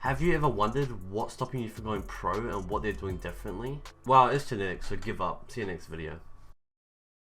Have you ever wondered what's stopping you from going pro and what they're doing differently? Well, it's genetics, so give up. See you next video.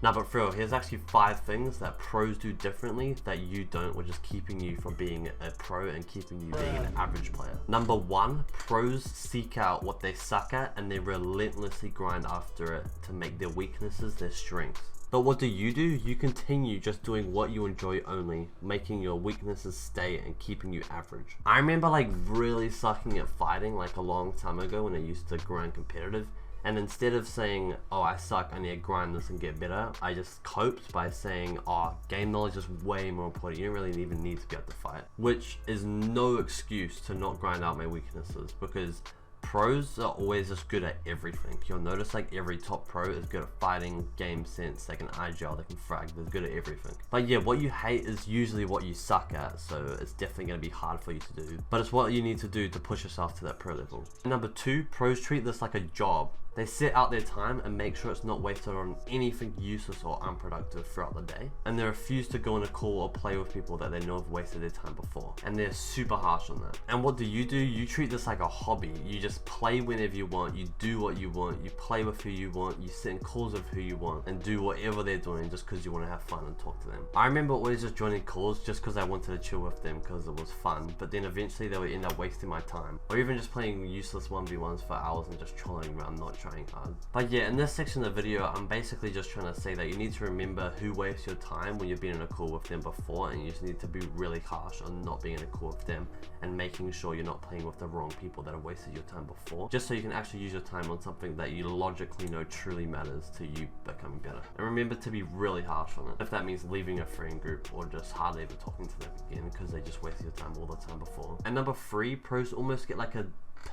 Now, but for real, here's actually 5 things that pros do differently that you don't, which is keeping you from being a pro and keeping you being an average player. Number 1, pros seek out what they suck at and they relentlessly grind after it to make their weaknesses their strengths. But what do? You continue just doing what you enjoy only, making your weaknesses stay and keeping you average. I remember like really sucking at fighting like a long time ago when I used to grind competitive. And instead of saying, oh, I suck, I need to grind this and get better, I just coped by saying, oh, game knowledge is way more important. You don't really even need to be able to fight. Which is no excuse to not grind out my weaknesses, because pros are always just good at everything. You'll notice like every top pro is good at fighting, game sense, they can agile, they can frag, they're good at everything. But yeah, what you hate is usually what you suck at, so it's definitely going to be hard for you to do. But it's what you need to do to push yourself to that pro level. Number 2, pros treat this like a job. They set out their time and make sure it's not wasted on anything useless or unproductive throughout the day. And they refuse to go on a call or play with people that they know have wasted their time before. And they're super harsh on that. And what do? You treat this like a hobby. You just play whenever you want, you do what you want, you play with who you want, you sit in calls with who you want, and do whatever they're doing just because you want to have fun and talk to them. I remember always just joining calls just because I wanted to chill with them because it was fun, but then eventually they would end up wasting my time. Or even just playing useless 1v1s for hours and just trolling around, not trying hard. But yeah, in this section of the video, I'm basically just trying to say that you need to remember who wastes your time when you've been in a call with them before, and you just need to be really harsh on not being in a call with them and making sure you're not playing with the wrong people that have wasted your time before, just so you can actually use your time on something that you logically know truly matters to you becoming better. And remember to be really harsh on it, if that means leaving a friend group or just hardly ever talking to them again because they just wasted your time all the time before. And number 3, pros almost get like a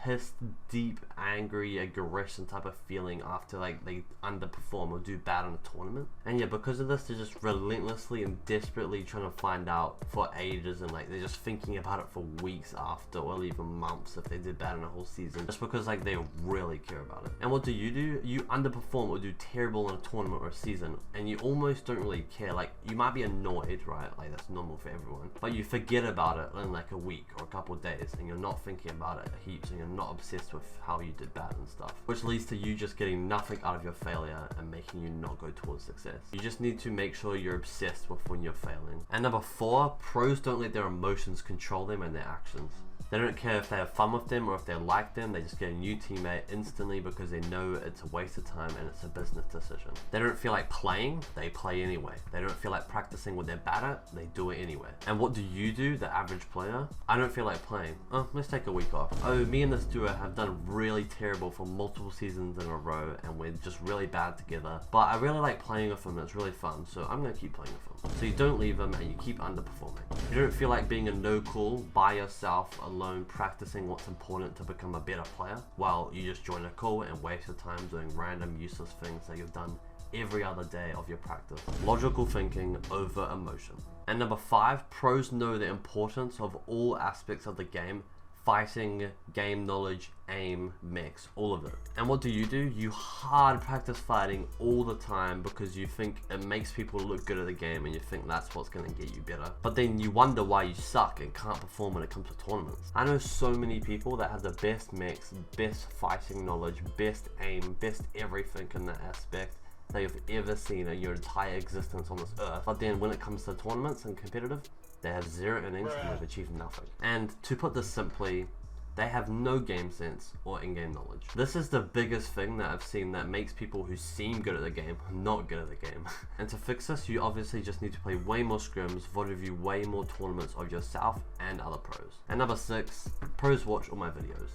pissed, deep, angry, aggression type of feeling after like they underperform or do bad in a tournament. And yeah, because of this, they're just relentlessly and desperately trying to find out for ages, and like they're just thinking about it for weeks after, or even months if they did bad in a whole season, just because like they really care about it. And what do? You underperform or do terrible in a tournament or a season, and you almost don't really care. Like, you might be annoyed, right? Like, that's normal for everyone, but you forget about it in like a week or a couple of days, and you're not thinking about it heaps, and you're not obsessed with how you did bad and stuff, which leads to you just getting nothing out of your failure and making you not go towards success. You just need to make sure you're obsessed with when you're failing. And number 4, pros don't let their emotions control them and their actions. They don't care if they have fun with them or if they like them. They just get a new teammate instantly because they know it's a waste of time and it's a business decision. They don't feel like playing, they play anyway. They don't feel like practicing what they're bad at, they do it anyway. And what do, the average player? I don't feel like playing. Oh, let's take a week off. Oh, me and this duo have done really terrible for multiple seasons in a row and we're just really bad together. But I really like playing with them, it's really fun, so I'm gonna keep playing with them. So you don't leave them and you keep underperforming. You don't feel like being a no-call by yourself alone practicing what's important to become a better player, while you just join a call and waste your time doing random useless things that you've done every other day of your practice. Logical thinking over emotion. And number 5, pros know the importance of all aspects of the game. Fighting, game knowledge, aim, mix, all of it. And what do? You hard practice fighting all the time because you think it makes people look good at the game and you think that's what's going to get you better. But then you wonder why you suck and can't perform when it comes to tournaments. I know so many people that have the best mix, best fighting knowledge, best aim, best everything in that aspect that you've ever seen in your entire existence on this earth. But then when it comes to tournaments and competitive, they have 0 innings and they've achieved nothing. And to put this simply, they have no game sense or in-game knowledge. This is the biggest thing that I've seen that makes people who seem good at the game not good at the game. And to fix this, you obviously just need to play way more scrims, VOD review way more tournaments of yourself and other pros. And number 6, pros watch all my videos.